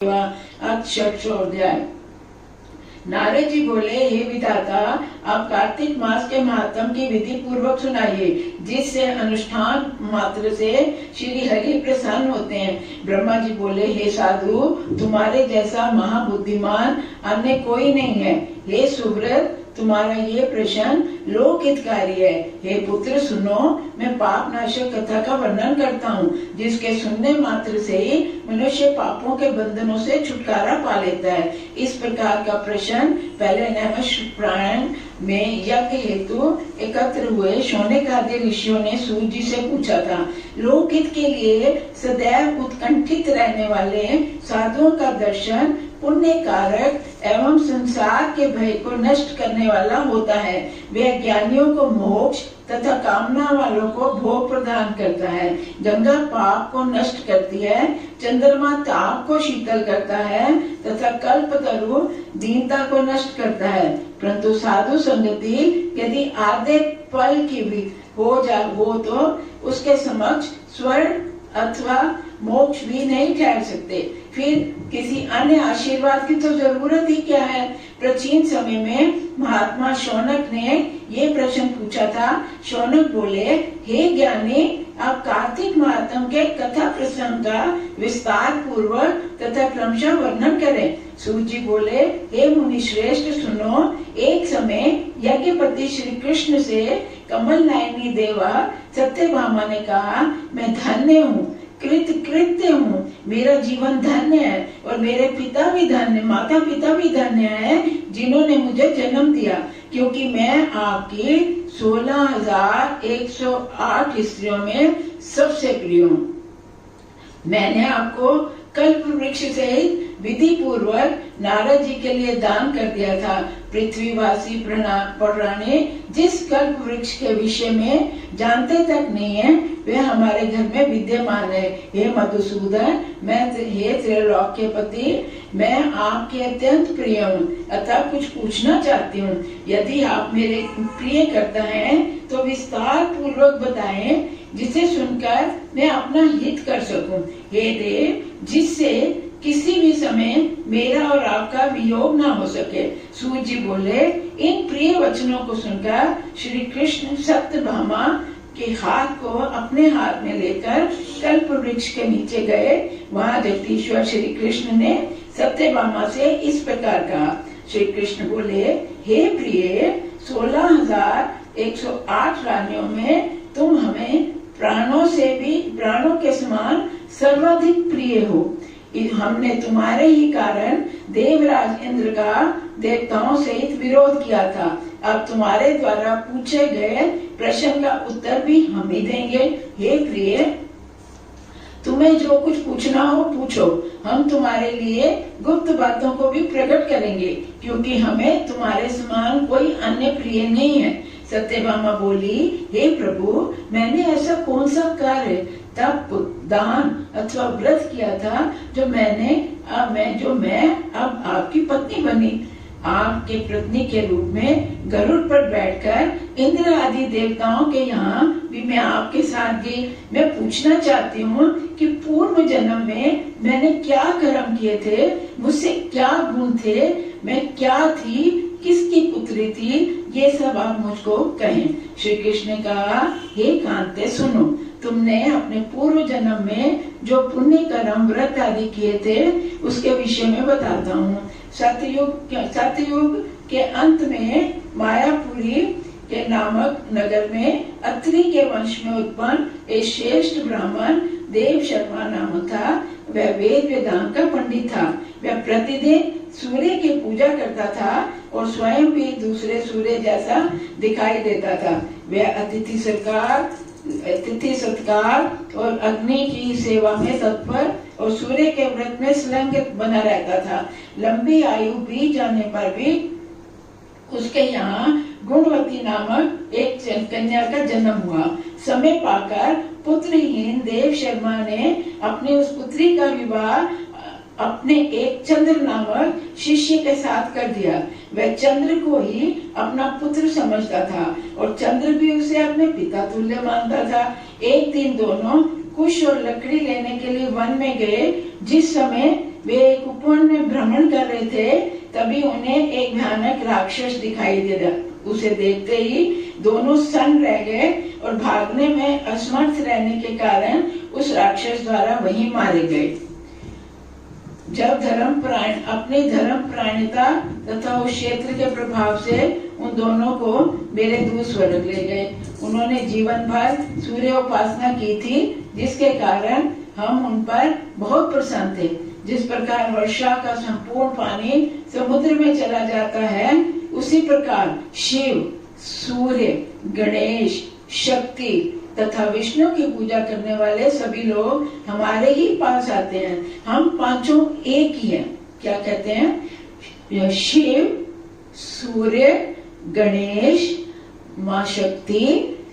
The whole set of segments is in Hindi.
अध्याय। नारद जी बोले, हे विधाता, आप कार्तिक मास के महात्म की विधि पूर्वक सुनाइए, जिससे अनुष्ठान मात्र से श्री हरि प्रसन्न होते हैं। ब्रह्मा जी बोले, हे साधु, तुम्हारे जैसा महाबुद्धिमान अन्य कोई नहीं है। हे सुव्रत, तुम्हारा ये प्रश्न लोक हितकारी है। हे पुत्र, सुनो, मैं पाप नाशक कथा का वर्णन करता हूँ, जिसके सुनने मात्र से ही मनुष्य पापों के बंधनों से छुटकारा पा लेता है। इस प्रकार का प्रश्न पहले नमश प्राण में यज्ञ हेतु एकत्र हुए शौनक आदि ऋषियों ने सूर्य जी से पूछा था। लोकहित के लिए सदैव उत्कंठित रहने वाले साधुओं का दर्शन पुण्य कारक एवं संसार के भय को नष्ट करने वाला होता है। वह ज्ञानियों को मोक्ष तथा कामना वालों को भोग प्रदान करता है। गंगा पाप को नष्ट करती है, चंद्रमा ताप को शीतल करता है तथा कल्पतरु दीनता को नष्ट करता है। परंतु साधु संगति यदि आधे पल की भी हो तो उसके समक्ष स्वर्ण अथवा मोक्ष भी नहीं ठहर सकते। फिर किसी अन्य आशीर्वाद की तो जरूरत ही क्या है। प्राचीन समय में महात्मा शौनक ने ये प्रश्न पूछा था। शौनक बोले, हे ज्ञानी, आप कार्तिक महात्म के कथा प्रसंग का विस्तार पूर्वक तथा क्रमशः वर्णन करें। सूर्य जी बोले, हे मुनि श्रेष्ठ, सुनो। एक समय यज्ञपति श्री कृष्ण से कमल नयनी देवा सत्यभामा ने कहा, मैं धन्य हूँ, कृत्य हूँ, मेरा जीवन धन्य है और मेरे पिता भी धन्य, माता पिता भी धन्य है, जिन्होंने मुझे जन्म दिया, क्योंकि मैं आपकी 16,108 स्त्रियों में सबसे प्रिय हूँ। मैंने आपको कल्प वृक्ष सहित विधि पूर्वक नारद जी के लिए दान कर दिया था। पृथ्वीवासी प्राणी जिस कल्प वृक्ष के विषय में जानते तक नहीं है, वे हमारे घर में विद्यमान है। हे मधुसूदन, हे त्रैलोक्यपति, मैं आपके अत्यंत प्रिय हूँ, अतः कुछ पूछना चाहती हूँ। यदि आप मेरे प्रिय करता है तो विस्तार पूर्वक बताएं, जिसे सुनकर मैं अपना हित कर सकूं। हे देव, जिससे किसी भी समय मेरा और आपका वियोग ना हो सके। सूर्य जी बोले, इन प्रिय वचनों को सुनकर श्री कृष्ण सत्यभामा के हाथ को अपने हाथ में लेकर कल्प वृक्ष के नीचे गए। वहाँ जगदीश्वर श्री कृष्ण ने सत्यभामा से इस प्रकार कहा। श्री कृष्ण बोले, हे प्रिय, 16,108 रानियों में तुम हमें प्राणों के समान सर्वाधिक प्रिय हो। हमने तुम्हारे ही कारण देवराज इंद्र का देवताओं सहित विरोध किया था। अब तुम्हारे द्वारा पूछे गए प्रश्न का उत्तर भी हम ही देंगे। हे प्रिय, तुम्हें जो कुछ पूछना हो पूछो, हम तुम्हारे लिए गुप्त बातों को भी प्रकट करेंगे, क्योंकि हमें तुम्हारे समान कोई अन्य प्रिय नहीं है। सत्यभामा बोली, हे प्रभु, मैंने ऐसा कौन सा कार्य, तप, दान अथवा व्रत किया था जो मैं अब आपकी पत्नी बनी। आपके पत्नी के रूप में गरुड़ पर बैठकर इंद्र आदि देवताओं के यहाँ भी मैं आपके साथ गई। मैं पूछना चाहती हूँ कि पूर्व जन्म में मैंने क्या कर्म किए थे, मुझसे क्या गुण थे, मैं क्या थी, किसकी पुत्री थी, ये सब आप मुझको कहें। श्री कृष्ण ने कहा, हे कांते, सुनो, तुमने अपने पूर्व जन्म में जो पुण्य कर्म व्रत आदि किए थे उसके विषय में बताता हूँ। सतयुग के अंत में मायापुरी के नामक नगर में अत्रि के वंश में उत्पन्न एक श्रेष्ठ ब्राह्मण देव शर्मा नाम था। वह वेद वेदांत का पंडित था। वह प्रतिदिन सूर्य की पूजा करता था और स्वयं भी दूसरे सूर्य जैसा दिखाई देता था। वह अतिथि सत्कार और अग्नि की सेवा में तत्पर और सूर्य के व्रत में संलग्न बना रहता था। लंबी आयु बीत जाने पर भी उसके यहाँ गुणवती नामक एक कन्या का जन्म हुआ। समय पाकर पुत्रहीन देव शर्मा ने अपनी उस पुत्री का विवाह अपने एक चंद्र नामक शिष्य के साथ कर दिया। वह चंद्र को ही अपना पुत्र समझता था और चंद्र भी उसे अपने पिता तुल्य मानता था। एक दिन दोनों कुश और लकड़ी लेने के लिए वन में गए। जिस समय वे एक उपवन में भ्रमण कर रहे थे, तभी उन्हें एक भयानक राक्षस दिखाई दिया। उसे देखते ही दोनों सन्न रह गए और भागने में असमर्थ रहने के कारण उस राक्षस द्वारा वहीं मारे गए। जब अपनी धर्म प्राणिता तथा उस क्षेत्र के प्रभाव से उन दोनों को मेरे दूत स्वर्ग ले गए। उन्होंने जीवन भर सूर्य उपासना की थी, जिसके कारण हम उन पर बहुत प्रसन्न थे। जिस प्रकार वर्षा का संपूर्ण पानी समुद्र में चला जाता है, उसी प्रकार शिव, सूर्य, गणेश, शक्ति तथा विष्णु की पूजा करने वाले सभी लोग हमारे ही पास आते हैं। हम पांचों एक ही हैं। क्या कहते हैं? शिव, सूर्य, गणेश, माँ शक्ति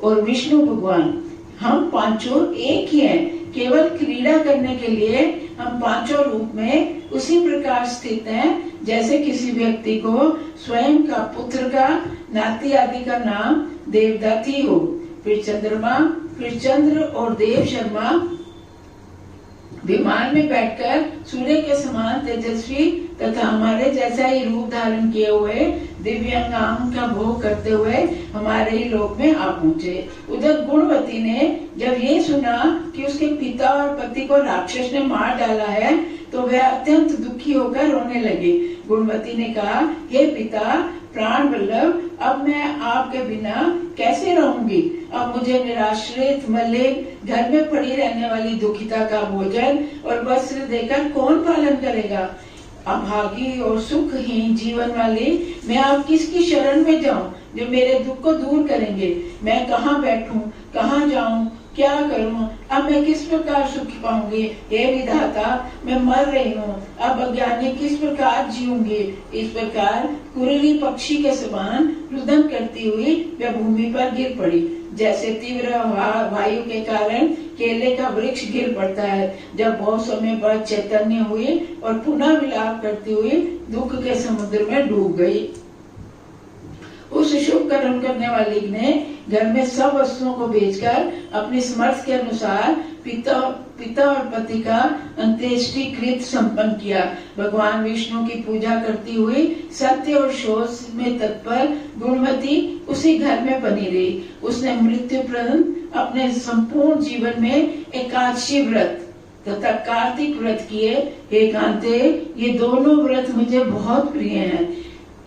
और विष्णु भगवान, हम पांचों एक ही हैं। केवल क्रीड़ा करने के लिए हम पांचों रूप में उसी प्रकार स्थित हैं, जैसे किसी व्यक्ति को स्वयं का पुत्र का, नाती आदि का नाम देवदत्ती हो, फिर चंद्रमा, फिर चंद्र और देव शर्मा विमान में बैठकर सूर्य के समान तेजस्वी तथा हमारे जैसा ही रूप धारण किए हुए दिव्यांगांग का भोग करते हुए हमारे ही लोक में आ पहुँचे। उधर गुणवती ने जब ये सुना कि उसके पिता और पति को राक्षस ने मार डाला है, तो वह अत्यंत दुखी होकर रोने लगी। गुणवती ने कहा, हे पिता प्राण वल्लभ, अब मैं आपके बिना कैसे रहूंगी? अब मुझे निराश्रित मलिक घर में पड़ी रहने वाली दुखिता का भोजन और वस्त्र देकर कौन पालन करेगा? अभागी और सुखहीन जीवन वाली मैं अब किसकी शरण में जाऊं जो मेरे दुख को दूर करेंगे? मैं कहाँ बैठूं, कहाँ जाऊं, क्या करूं? अब मैं किस प्रकार सुख पाऊंगी? हे विधाता, मैं मर रही हूँ, अब अज्ञानी किस प्रकार जीऊंगी? इस प्रकार कुरीली पक्षी के समान रुदन करती हुई वह भूमि पर गिर पड़ी, जैसे तीव्र वायु के कारण केले का वृक्ष गिर पड़ता है। जब बहुत समय बाद चैतन्य हुई और पुनः विलाप करती हुई दुख के समुद्र में डूब गई। उस शुभ कर्म करने वाली ने घर में सब वस्तुओं को बेचकर अपनी समर्थ के अनुसार पिता और पति का अंत्येष्टि कृत संपन्न किया। भगवान विष्णु की पूजा करती हुई सत्य और शोध में तत्पर गुणवती उसी घर में बनी रही। उसने मृत्यु पर्यंत अपने संपूर्ण जीवन में एकादशी व्रत तथा कार्तिक व्रत किए। हे कांते, ये दोनों व्रत मुझे बहुत प्रिय हैं।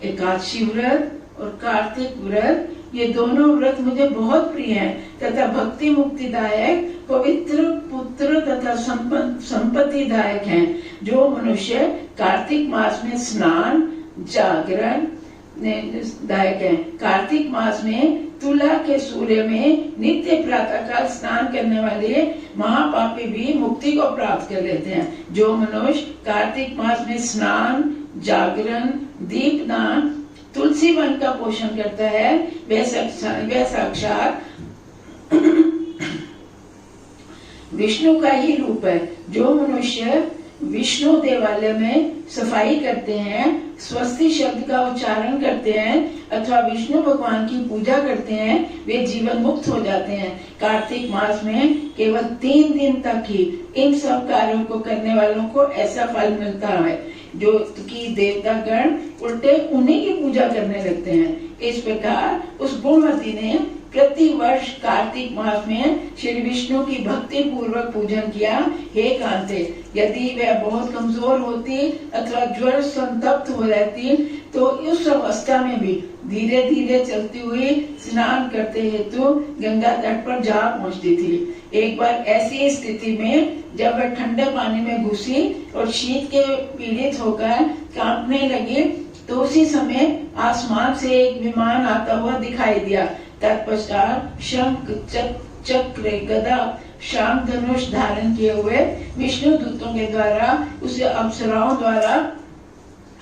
एकादशी व्रत और कार्तिक व्रत, ये दोनों व्रत मुझे बहुत प्रिय हैं तथा भक्ति मुक्तिदायक, पवित्र, पुत्र तथा संपत्ति दायक हैं। जो मनुष्य कार्तिक मास में स्नान, जागरण दायक है। कार्तिक मास में तुला के सूर्य में नित्य प्रातःकाल स्नान करने वाले महापापी भी मुक्ति को प्राप्त कर लेते हैं। जो मनुष्य कार्तिक मास में स्नान, जागरण, दीपदान, तुलसी वन का पोषण करता है, वह साक्षात विष्णु का ही रूप है। जो मनुष्य विष्णु देवालय में सफाई करते हैं, स्वस्ति शब्द का उच्चारण करते हैं अथवा विष्णु भगवान की पूजा करते हैं, वे जीवन मुक्त हो जाते हैं। कार्तिक मास में केवल 3 दिन तक ही इन सब कार्यों को करने वालों को ऐसा फल मिलता है जो कि देवता गण उल्टे उन्हीं की पूजा करने लगते हैं। इस प्रकार उस गुणवती ने प्रति वर्ष कार्तिक मास में श्री विष्णु की भक्ति पूर्वक पूजन किया। हे कांते, यदि वह बहुत कमजोर होती अथवा ज्वर संतप्त हो रहती तो उस अवस्था में भी धीरे धीरे चलती हुई स्नान करते हेतु गंगा तट पर जा पहुंचती थी। एक बार ऐसी स्थिति में जब वह ठंडे पानी में घुसी और शीत के पीड़ित होकर कांपने लगी, तो उसी समय आसमान से एक विमान आता हुआ दिखाई दिया। तत्पश्चात शंख, चक्र, गदा, शांग धनुष धारण किए हुए विष्णु दूतों के द्वारा उसे अप्सराओं द्वारा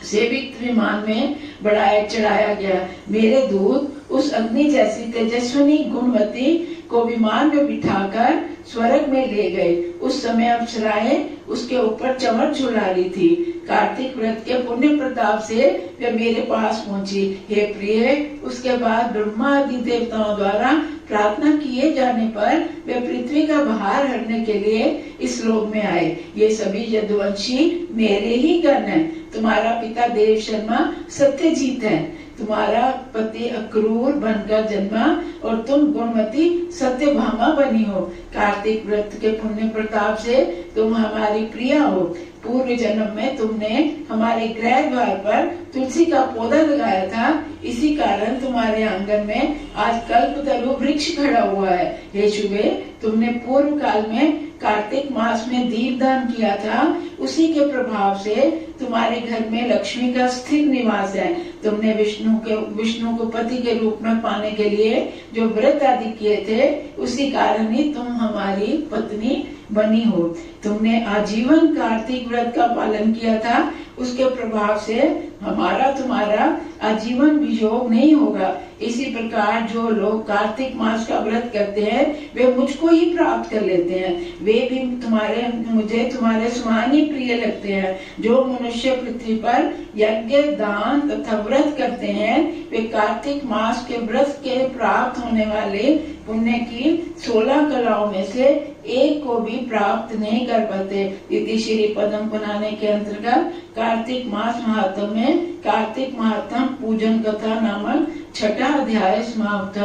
सेवित विमान में बढ़ाया चढ़ाया गया। मेरे दूत उस अग्नि जैसी तेजस्विनी गुणवती को विमान में बिठाकर स्वर्ग में ले गए। उस समय अप्सराएं उसके ऊपर चमर झुला रही थी। कार्तिक व्रत के पुण्य प्रताप से वे मेरे पास पहुंची। हे प्रिय, उसके बाद ब्रह्मा आदि देवताओं द्वारा प्रार्थना किए जाने पर वे पृथ्वी का भार हरने के लिए इस लोक में आए। ये सभी यदुवंशी मेरे ही गण हैं। तुम्हारा पिता देव शर्मा सत्यजीत है, तुम्हारा पति अक्रूर बनकर जन्मा और तुम गुणमती सत्यभामा बनी हो। कार्तिक व्रत के पुण्य प्रताप से तुम हमारी प्रिया हो। पूर्व जन्म में तुमने हमारे गृह द्वार पर तुलसी का पौधा लगाया था, इसी कारण तुम्हारे आंगन में आज कल्पतरु वृक्ष खड़ा हुआ है। हे शुभे, तुमने पूर्व काल में कार्तिक मास में दीपदान किया था, उसी के प्रभाव से तुम्हारे घर में लक्ष्मी का स्थिर निवास है। तुमने विष्णु को पति के रूप में पाने के लिए जो व्रत आदि किए थे, उसी कारण ही तुम हमारी पत्नी बनी हो। तुमने आजीवन कार्तिक व्रत का पालन किया था, उसके प्रभाव से हमारा तुम्हारा आजीवन वियोग नहीं होगा। इसी प्रकार जो लोग कार्तिक मास का व्रत करते हैं, वे मुझको ही प्राप्त कर लेते हैं। वे भी मुझे तुम्हारे समान ही प्रिय लगते हैं। जो मनुष्य पृथ्वी पर यज्ञ, दान तथा व्रत करते हैं, वे कार्तिक मास के व्रत के प्राप्त होने वाले पुण्य की 16 कलाओं में से एक को भी प्राप्त नहीं कर पाते। इति श्री पद्म पुराणे के अंतर्गत कार्तिक मास महात्म्य में कार्तिक महात्म पूजन कथा नामक 6वां अध्याय समाप्त।